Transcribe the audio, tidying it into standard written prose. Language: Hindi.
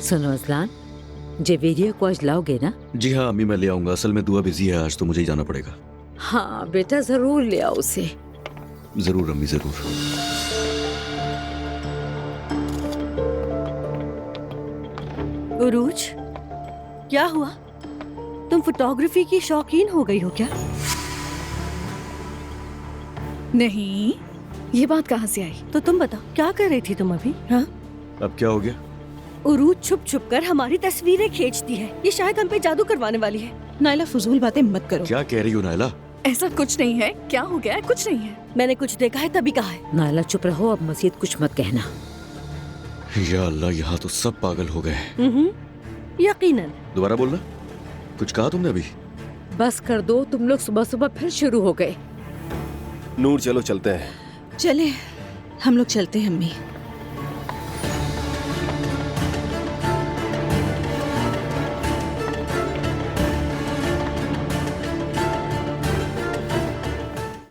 सुनो अजलान, जवेरिया को आज लाओगे ना? जी हाँ अम्मी, मैं ले आऊंगा। असल में दुआ बिजी है आज, तो मुझे ही जाना पड़ेगा। हाँ बेटा, जरूर ले आओ उसे। जरूर अम्मी, जरूर। उरूज, क्या हुआ? तुम फोटोग्राफी की शौकीन हो गई हो क्या? नहीं, ये बात कहाँ से आई? तो तुम बताओ, क्या कर रही थी तुम अभी? हाँ, अब क्या हो गया? उरूज छुप छुप कर हमारी तस्वीरें खींचती है। ये शायद हम पे जादू करवाने वाली है। नायला, फजूल बातें मत करो। क्या कह रही हो नायला? ऐसा कुछ नहीं है। क्या हो गया है? कुछ नहीं है। मैंने कुछ देखा है तभी कहा है। नायला चुप रहो, अब मजीद कुछ मत कहना। या अल्लाह, यहाँ तो सब पागल हो गए। यकीनन। दोबारा बोलना, कुछ कहा तुमने अभी? बस कर दो, तुम लोग सुबह सुबह फिर शुरू हो गए। नूर चलो चलते हैं। चले, हम लोग चलते हैं अम्मी।